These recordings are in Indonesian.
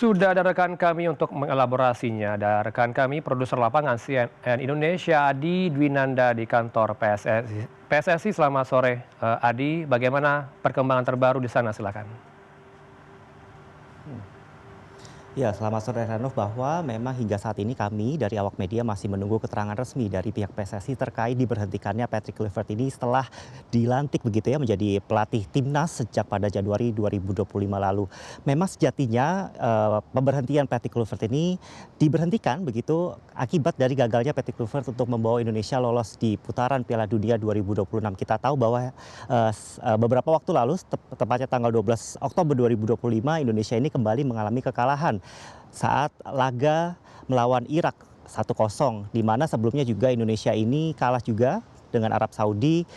Sudah ada rekan kami untuk mengelaborasinya. Ada rekan kami, produser lapangan CNN Indonesia, Adi Dwinanda di kantor PSSI. PSSI selamat sore. Adi, bagaimana perkembangan terbaru di sana? Silakan. Ya, selamat sore Heranov, bahwa memang hingga saat ini kami dari awak media masih menunggu keterangan resmi dari pihak PSSI terkait diberhentikannya Patrick Kluivert ini setelah dilantik begitu ya menjadi pelatih timnas sejak pada Januari 2025 lalu. Memang sejatinya pemberhentian Patrick Kluivert ini diberhentikan begitu akibat dari gagalnya Patrick Kluivert untuk membawa Indonesia lolos di putaran Piala Dunia 2026. Kita tahu bahwa beberapa waktu lalu, tepatnya tanggal 12 Oktober 2025, Indonesia ini kembali mengalami kekalahan saat laga melawan Irak 1-0, di mana sebelumnya juga Indonesia ini kalah juga dengan Arab Saudi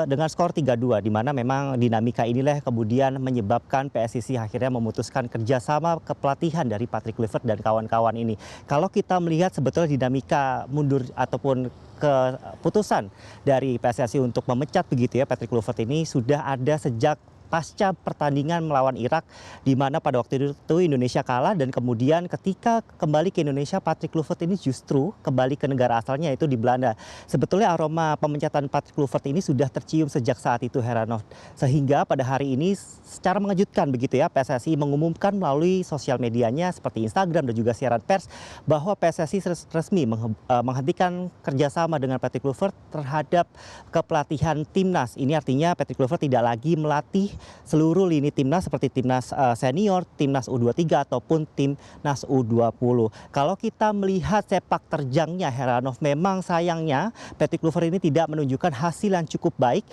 dengan skor 3-2, di mana memang dinamika inilah kemudian menyebabkan PSSI akhirnya memutuskan kerjasama kepelatihan dari Patrick Kluivert dan kawan-kawan ini. Kalau kita melihat sebetulnya dinamika mundur ataupun keputusan dari PSSI untuk memecat begitu ya Patrick Kluivert ini sudah ada sejak pasca pertandingan melawan Irak, di mana pada waktu itu Indonesia kalah, dan kemudian ketika kembali ke Indonesia Patrick Kluivert ini justru kembali ke negara asalnya, yaitu di Belanda. Sebetulnya aroma pemecatan Patrick Kluivert ini sudah tercium sejak saat itu, Heranov, sehingga pada hari ini secara mengejutkan begitu ya PSSI mengumumkan melalui sosial medianya seperti Instagram dan juga siaran pers bahwa PSSI resmi menghentikan kerjasama dengan Patrick Kluivert terhadap kepelatihan timnas. Ini artinya Patrick Kluivert tidak lagi melatih seluruh lini timnas seperti timnas senior, timnas U23 ataupun timnas U20. Kalau kita melihat sepak terjangnya, Heranov, memang sayangnya Patrick Kluivert ini tidak menunjukkan hasil yang cukup baik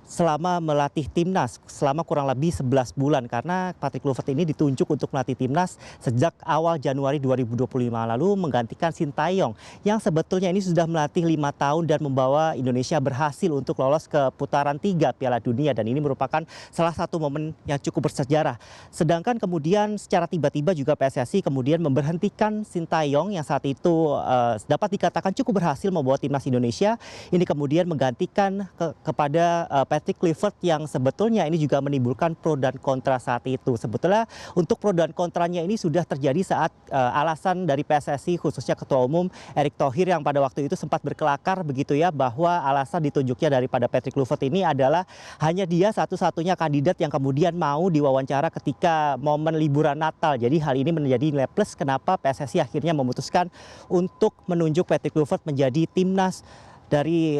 selama melatih timnas selama kurang lebih 11 bulan, karena Patrick Kluivert ini ditunjuk untuk melatih timnas sejak awal Januari 2025 lalu menggantikan Sintayong yang sebetulnya ini sudah melatih 5 tahun dan membawa Indonesia berhasil untuk lolos ke putaran 3 Piala Dunia, dan ini merupakan salah satu momen yang cukup bersejarah. Sedangkan kemudian secara tiba-tiba juga PSSI kemudian memberhentikan Sintayong yang saat itu dapat dikatakan cukup berhasil membawa timnas Indonesia. Ini kemudian menggantikan kepada Patrick Kluivert yang sebetulnya ini juga menimbulkan pro dan kontra saat itu. Sebetulnya untuk pro dan kontranya ini sudah terjadi saat alasan dari PSSI khususnya Ketua Umum Erick Thohir yang pada waktu itu sempat berkelakar begitu ya, bahwa alasan ditunjuknya daripada Patrick Kluivert ini adalah hanya dia satu-satunya kandidat yang kemudian mau diwawancara ketika momen liburan Natal. Jadi hal ini menjadi nilai plus kenapa PSSI akhirnya memutuskan untuk menunjuk Patrick Kluivert menjadi timnas dari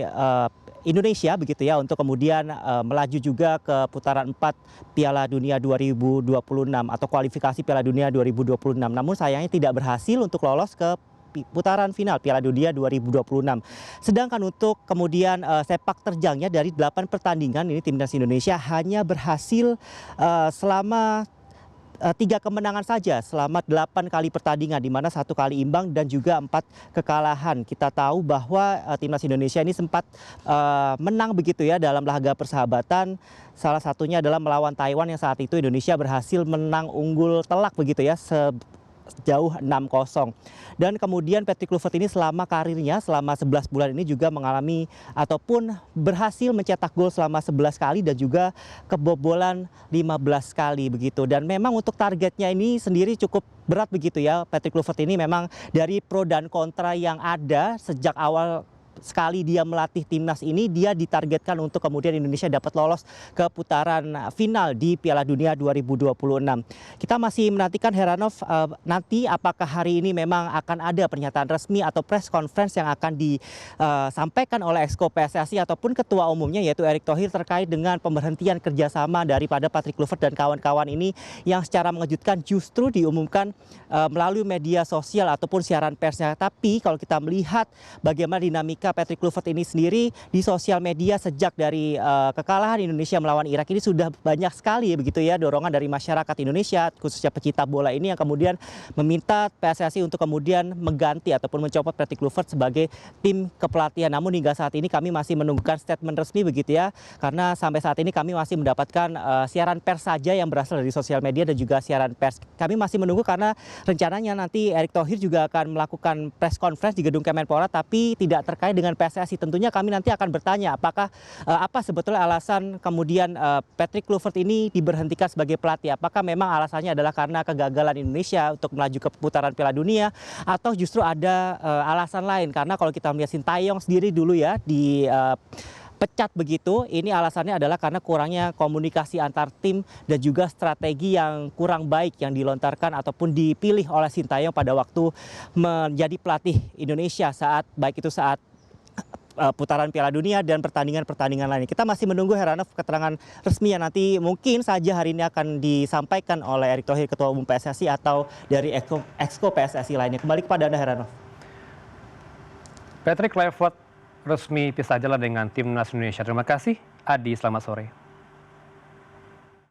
Indonesia begitu ya, untuk kemudian melaju juga ke putaran 4 Piala Dunia 2026 atau kualifikasi Piala Dunia 2026. Namun sayangnya tidak berhasil untuk lolos ke putaran final Piala Dunia 2026. Sedangkan untuk kemudian sepak terjangnya dari 8 pertandingan ini timnas Indonesia hanya berhasil selama 3 kemenangan saja selama 8 kali pertandingan, di mana 1 kali imbang dan juga 4 kekalahan. Kita tahu bahwa timnas Indonesia ini sempat menang begitu ya dalam laga persahabatan. Salah satunya adalah melawan Taiwan yang saat itu Indonesia berhasil menang unggul telak begitu ya, sejauh 6-0. Dan kemudian Patrick Kluivert ini selama karirnya selama 11 bulan ini juga mengalami ataupun berhasil mencetak gol selama 11 kali dan juga kebobolan 15 kali begitu. Dan memang untuk targetnya ini sendiri cukup berat begitu ya. Patrick Kluivert ini memang dari pro dan kontra yang ada sejak awal sekali dia melatih timnas ini, dia ditargetkan untuk kemudian Indonesia dapat lolos ke putaran final di Piala Dunia 2026. Kita masih menantikan, Heranov, nanti apakah hari ini memang akan ada pernyataan resmi atau press conference yang akan disampaikan oleh Exco PSSI ataupun ketua umumnya yaitu Erick Thohir terkait dengan pemberhentian kerjasama daripada Patrick Kluivert dan kawan-kawan ini, yang secara mengejutkan justru diumumkan melalui media sosial ataupun siaran persnya. Tapi kalau kita melihat bagaimana dinamika Patrick Kluivert ini sendiri di sosial media sejak dari kekalahan Indonesia melawan Irak ini sudah banyak sekali begitu ya dorongan dari masyarakat Indonesia khususnya pecinta bola ini yang kemudian meminta PSSI untuk kemudian mengganti ataupun mencopot Patrick Kluivert sebagai tim kepelatihan. Namun hingga saat ini kami masih menunggukan statement resmi begitu ya, karena sampai saat ini kami masih mendapatkan siaran pers saja yang berasal dari sosial media dan juga siaran pers. Kami masih menunggu karena rencananya nanti Erick Thohir juga akan melakukan press conference di gedung Kemenpora, tapi tidak terkait dengan PSSI. Tentunya kami nanti akan bertanya apakah apa sebetulnya alasan kemudian Patrick Kluivert ini diberhentikan sebagai pelatih. Apakah memang alasannya adalah karena kegagalan Indonesia untuk melaju ke putaran Piala Dunia atau justru ada alasan lain? Karena kalau kita melihat Sintayong sendiri dulu ya pecat begitu, ini alasannya adalah karena kurangnya komunikasi antar tim dan juga strategi yang kurang baik yang dilontarkan ataupun dipilih oleh Sintayong pada waktu menjadi pelatih Indonesia baik itu saat putaran Piala Dunia dan pertandingan-pertandingan lainnya. Kita masih menunggu Heranov keterangan resmi yang nanti mungkin saja hari ini akan disampaikan oleh Erick Thohir Ketua Umum PSSI atau dari Exco PSSI lainnya. Kembali kepada Anda Heranov. Patrick Kluivert resmi pisah jalan dengan Timnas Indonesia. Terima kasih, Adi. Selamat sore.